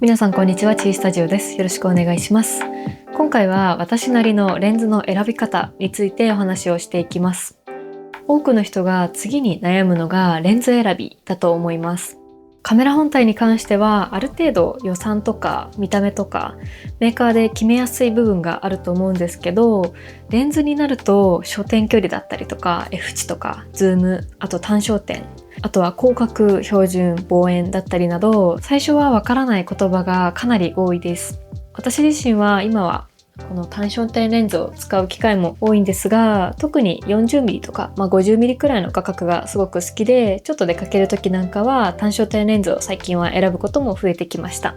皆さんこんにちは、チースタジオです。よろしくお願いします。今回は私なりのレンズの選び方についてお話をしていきます。多くの人が次に悩むのがレンズ選びだと思います。カメラ本体に関してはある程度予算とか見た目とかメーカーで決めやすい部分があると思うんですけど、レンズになると焦点距離だったりとか F 値とかズーム、あと単焦点、あとは広角、標準、望遠だったりなど、最初はわからない言葉がかなり多いです。私自身は今はこの単焦点レンズを使う機会も多いんですが、特に 40mm とか、50mm くらいの画角がすごく好きで、ちょっと出かける時なんかは単焦点レンズを最近は選ぶことも増えてきました。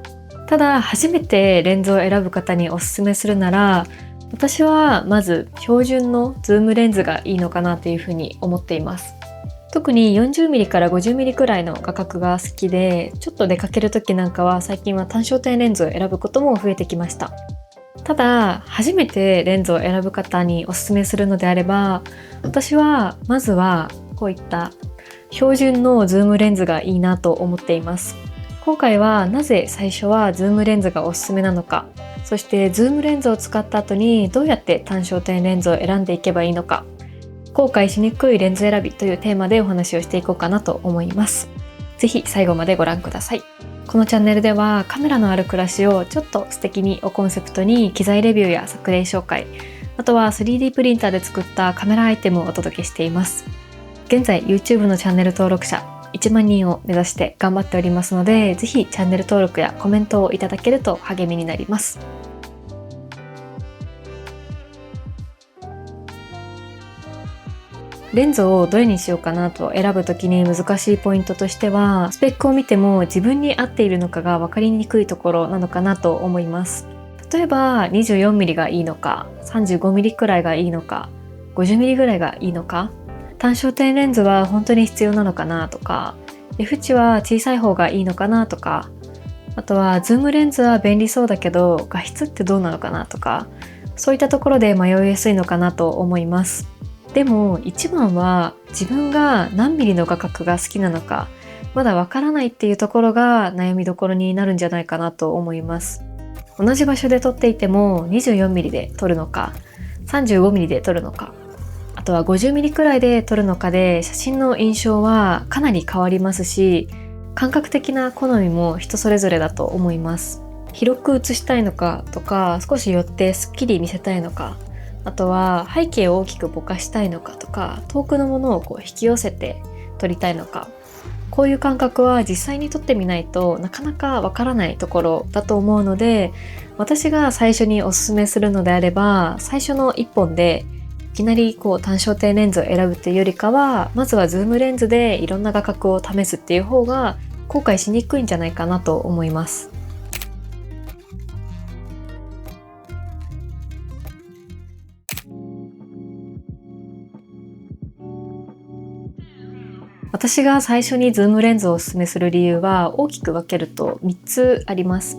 ただ初めてレンズを選ぶ方におすすめするなら、私はまず標準のズームレンズがいいのかなというふうに思っています。特に 40mm から 50mm くらいの画角が好きで、ちょっと出かける時なんかは最近は単焦点レンズを選ぶことも増えてきました。ただ初めてレンズを選ぶ方におすすめするのであれば、私はまずはこういった標準のズームレンズがいいなと思っています。今回はなぜ最初はズームレンズがおすすめなのか、そしてズームレンズを使った後にどうやって単焦点レンズを選んでいけばいいのか、後悔しにくいレンズ選びというテーマでお話をしていこうかなと思います。ぜひ最後までご覧ください。このチャンネルではカメラのある暮らしをちょっと素敵にをコンセプトに機材レビューや作例紹介、あとは 3D プリンターで作ったカメラアイテムをお届けしています。現在 YouTube のチャンネル登録者1万人を目指して頑張っておりますので、ぜひチャンネル登録やコメントをいただけると励みになります。レンズをどれにしようかなと選ぶときに難しいポイントとしては、スペックを見ても自分に合っているのかが分かりにくいところなのかなと思います。例えば 24mm がいいのか、35mm くらいがいいのか、50mm ぐらいがいいのか、単焦点レンズは本当に必要なのかなとか、F 値は小さい方がいいのかなとか、あとはズームレンズは便利そうだけど画質ってどうなのかなとか、そういったところで迷いやすいのかなと思います。でも一番は自分が何ミリの画角が好きなのかまだわからないっていうところが悩みどころになるんじゃないかなと思います。同じ場所で撮っていても 24mm で撮るのか 35mm で撮るのか、あとは 50mm くらいで撮るのかで写真の印象はかなり変わりますし、感覚的な好みも人それぞれだと思います。広く写したいのかとか、少し寄ってすっきり見せたいのか、あとは背景を大きくぼかしたいのかとか、遠くのものを引き寄せて撮りたいのか、こういう感覚は実際に撮ってみないとなかなかわからないところだと思うので、私が最初におすすめするのであれば、最初の1本でいきなり単焦点レンズを選ぶっていうよりかは、まずはズームレンズでいろんな画角を試すっていう方が後悔しにくいんじゃないかなと思います。私が最初にズームレンズをおすすめする理由は大きく分けると3つあります。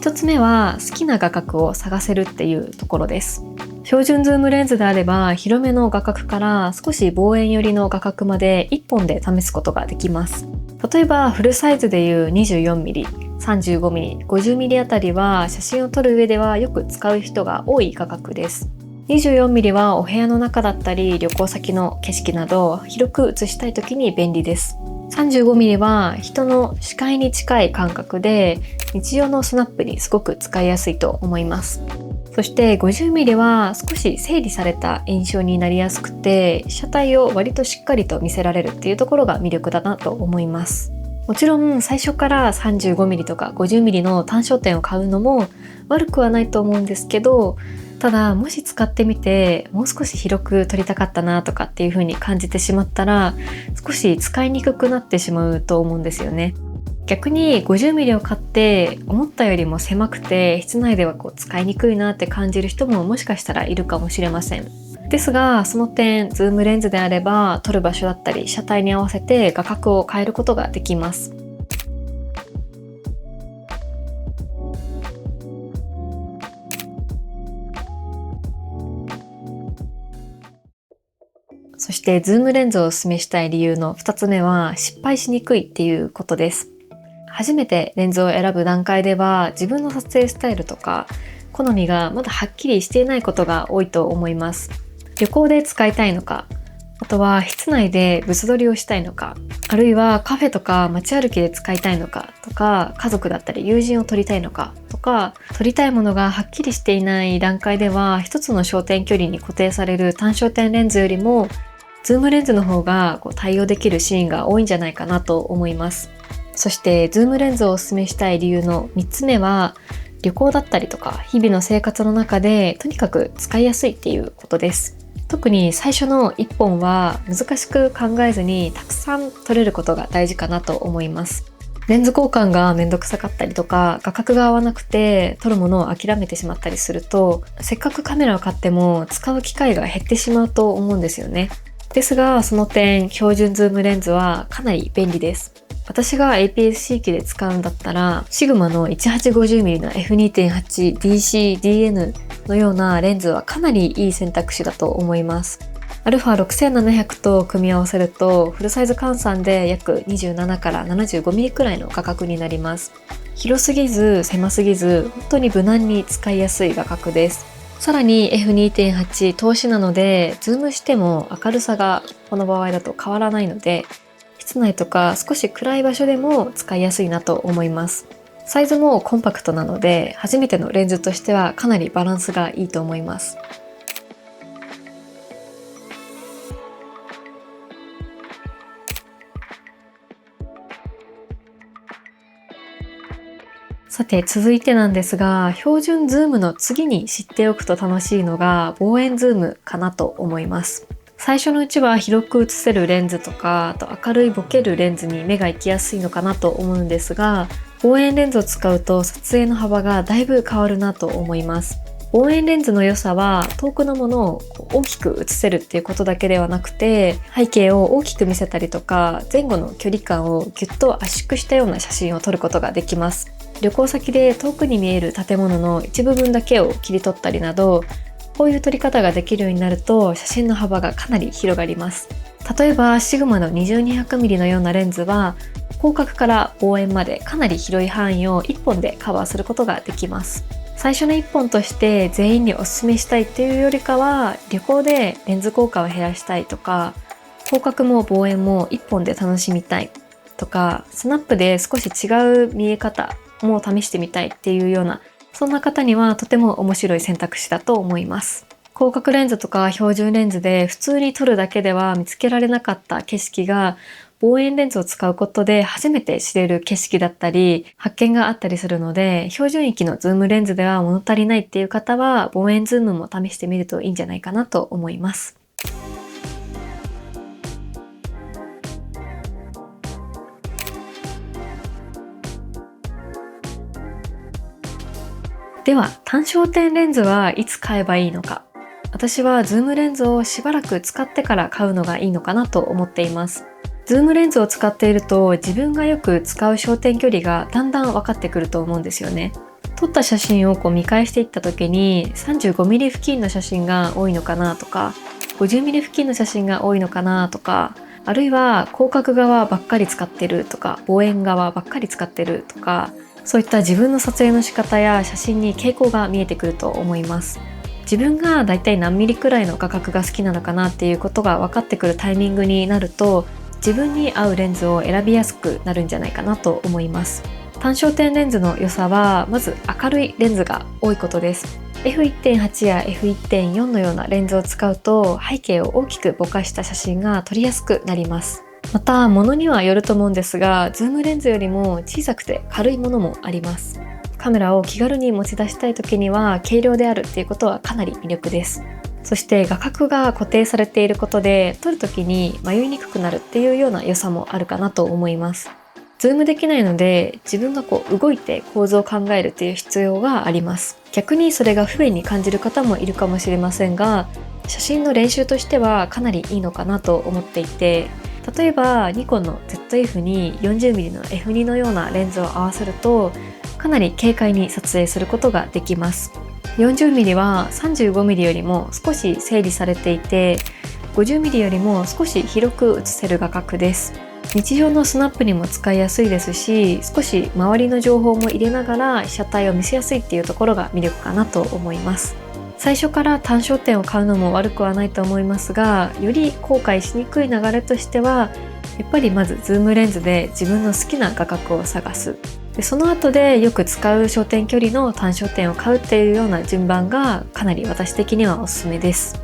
1つ目は好きな画角を探せるっていうところです。標準ズームレンズであれば広めの画角から少し望遠寄りの画角まで1本で試すことができます。例えばフルサイズでいう 24mm、35mm、50mm あたりは写真を撮る上ではよく使う人が多い画角です。24mm はお部屋の中だったり旅行先の景色など広く写したい時に便利です。35mm は人の視界に近い感覚で日常のスナップにすごく使いやすいと思います。そして 50mm は少し整理された印象になりやすくて、被写体を割としっかりと見せられるっていうところが魅力だなと思います。もちろん最初から 35mm とか 50mm の単焦点を買うのも悪くはないと思うんですけど、ただもし使ってみてもう少し広く撮りたかったなとかっていう風に感じてしまったら、少し使いにくくなってしまうと思うんですよね。逆に 50mm を買って思ったよりも狭くて室内では使いにくいなって感じる人ももしかしたらいるかもしれません。ですがその点ズームレンズであれば撮る場所だったり被写体に合わせて画角を変えることができます。そしてズームレンズをおすすめしたい理由の2つ目は失敗しにくいっていうことです。初めてレンズを選ぶ段階では自分の撮影スタイルとか好みがまだはっきりしていないことが多いと思います。旅行で使いたいのか、あとは室内で物撮りをしたいのか、あるいはカフェとか街歩きで使いたいのかとか、家族だったり友人を撮りたいのかとか、撮りたいものがはっきりしていない段階では一つの焦点距離に固定される単焦点レンズよりもズームレンズの方が対応できるシーンが多いんじゃないかなと思います。そしてズームレンズをおすすめしたい理由の3つ目は、旅行だったりとか日々の生活の中でとにかく使いやすいっていうことです。特に最初の1本は難しく考えずにたくさん撮れることが大事かなと思います。レンズ交換がめんどくさかったりとか、画角が合わなくて撮るものを諦めてしまったりすると、せっかくカメラを買っても使う機会が減ってしまうと思うんですよね。ですがその点、標準ズームレンズはかなり便利です。私が APS-C 機で使うんだったら、シグマの 1850mm の F2.8DC-DN のようなレンズはかなりいい選択肢だと思います。α6700 と組み合わせるとフルサイズ換算で約27から 75mm くらいの画角になります。広すぎず狭すぎず、本当に無難に使いやすい画角です。さらに F2.8 投資なので、ズームしても明るさがこの場合だと変わらないので、室内とか少し暗い場所でも使いやすいなと思います。サイズもコンパクトなので、初めてのレンズとしてはかなりバランスがいいと思います。さて続いてなんですが、標準ズームの次に知っておくと楽しいのが望遠ズームかなと思います。最初のうちは広く写せるレンズとか、あと明るいボケるレンズに目が行きやすいのかなと思うんですが、望遠レンズを使うと撮影の幅がだいぶ変わるなと思います。望遠レンズの良さは遠くのものを大きく写せるっていうことだけではなくて、背景を大きく見せたりとか、前後の距離感をギュッと圧縮したような写真を撮ることができます。旅行先で遠くに見える建物の一部分だけを切り取ったりなど、こういう撮り方ができるようになると写真の幅がかなり広がります。例えばシグマの 20-200mm のようなレンズは、広角から望遠までかなり広い範囲を1本でカバーすることができます。最初の1本として全員にお勧めしたいというよりかは、旅行でレンズ交換を減らしたいとか、広角も望遠も1本で楽しみたいとか、スナップで少し違う見え方も試してみたいっていうような、そんな方にはとても面白い選択肢だと思います。広角レンズとか標準レンズで普通に撮るだけでは見つけられなかった景色が、望遠レンズを使うことで初めて知れる景色だったり発見があったりするので、標準域のズームレンズでは物足りないっていう方は望遠ズームも試してみるといいんじゃないかなと思います。では単焦点レンズはいつ買えばいいのか。私はズームレンズをしばらく使ってから買うのがいいのかなと思っています。ズームレンズを使っていると自分がよく使う焦点距離がだんだん分かってくると思うんですよね。撮った写真を見返していった時に 35mm 付近の写真が多いのかなとか、 50mm 付近の写真が多いのかなとか、あるいは広角側ばっかり使ってるとか、望遠側ばっかり使ってるとか、そういった自分の撮影の仕方や写真に傾向が見えてくると思います。自分がだいたい何ミリくらいの画角が好きなのかなっていうことが分かってくるタイミングになると、自分に合うレンズを選びやすくなるんじゃないかなと思います。単焦点レンズの良さはまず明るいレンズが多いことです。F1.8 や F1.4 のようなレンズを使うと背景を大きくぼかした写真が撮りやすくなります。また物にはよると思うんですが、ズームレンズよりも小さくて軽いものもあります。カメラを気軽に持ち出したい時には軽量であるっていうことはかなり魅力です。そして画角が固定されていることで撮る時に迷いにくくなるっていうような良さもあるかなと思います。ズームできないので自分が動いて構図を考えるっていう必要があります。逆にそれが不便に感じる方もいるかもしれませんが、写真の練習としてはかなりいいのかなと思っていて、例えばニコンの ZF に 40mm の F2 のようなレンズを合わせるとかなり軽快に撮影することができます。40mm は 35mm よりも少し整理されていて、50mm よりも少し広く写せる画角です。日常のスナップにも使いやすいですし、少し周りの情報も入れながら被写体を見せやすいっていうところが魅力かなと思います。最初から単焦点を買うのも悪くはないと思いますが、より後悔しにくい流れとしては、やっぱりまずズームレンズで自分の好きな画角を探す。でその後でよく使う焦点距離の単焦点を買うっていうような順番がかなり私的にはおすすめです。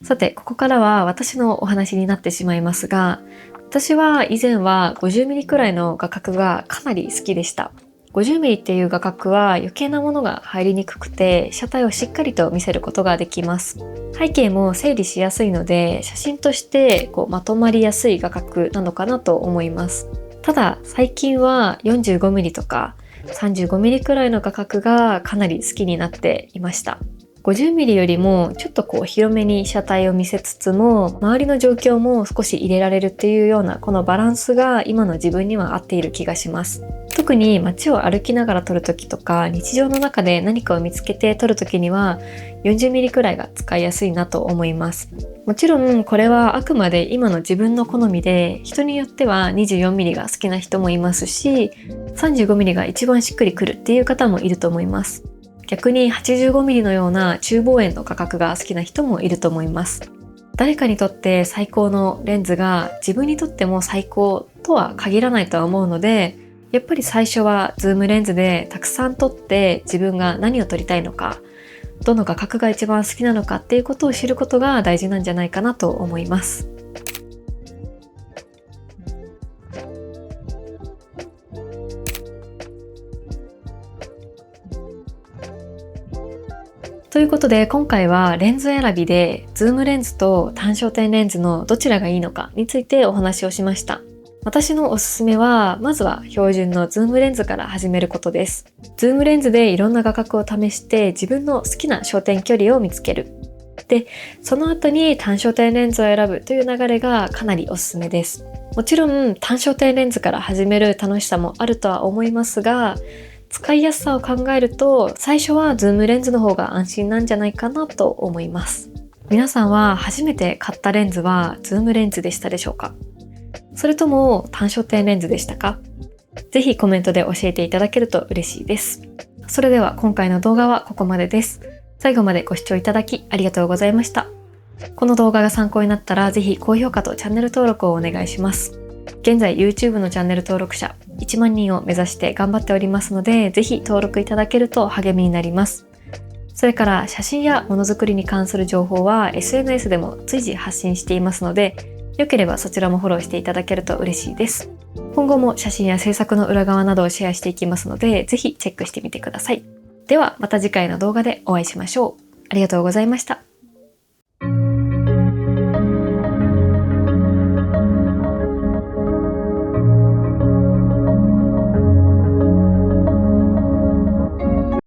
さて、ここからは私のお話になってしまいますが、私は以前は 50mm くらいの画角がかなり好きでした。50mm っていう画角は余計なものが入りにくくて、被写体をしっかりと見せることができます。背景も整理しやすいので、写真としてまとまりやすい画角なのかなと思います。ただ、最近は 45mm とか 35mm くらいの画角がかなり好きになっていました。50mm よりもちょっと広めに被写体を見せつつも、周りの状況も少し入れられるっていうようなこのバランスが今の自分には合っている気がします。特に街を歩きながら撮るときとか、日常の中で何かを見つけて撮るときには 40mm くらいが使いやすいなと思います。もちろんこれはあくまで今の自分の好みで、人によっては 24mm が好きな人もいますし、35mm が一番しっくりくるっていう方もいると思います。逆に 85mm のような中望遠の画角が好きな人もいると思います。誰かにとって最高のレンズが自分にとっても最高とは限らないとは思うので、やっぱり最初はズームレンズでたくさん撮って自分が何を撮りたいのか、どの画角が一番好きなのかっていうことを知ることが大事なんじゃないかなと思います。ということで今回はレンズ選びでズームレンズと単焦点レンズのどちらがいいのかについてお話をしました。私のおすすめは、まずは標準のズームレンズから始めることです。ズームレンズでいろんな画角を試して自分の好きな焦点距離を見つける。で、その後に単焦点レンズを選ぶという流れがかなりおすすめです。もちろん単焦点レンズから始める楽しさもあるとは思いますが、使いやすさを考えると最初はズームレンズの方が安心なんじゃないかなと思います。皆さんは初めて買ったレンズはズームレンズでしたでしょうか？それとも単焦点レンズでしたか？ぜひコメントで教えていただけると嬉しいです。それでは今回の動画はここまでです。最後までご視聴いただきありがとうございました。この動画が参考になったらぜひ高評価とチャンネル登録をお願いします。現在 YouTube のチャンネル登録者1万人を目指して頑張っておりますので、ぜひ登録いただけると励みになります。それから写真やものづくりに関する情報は SNS でも随時発信していますので、よければそちらもフォローしていただけると嬉しいです。今後も写真や制作の裏側などをシェアしていきますので、ぜひチェックしてみてください。ではまた次回の動画でお会いしましょう。ありがとうございました。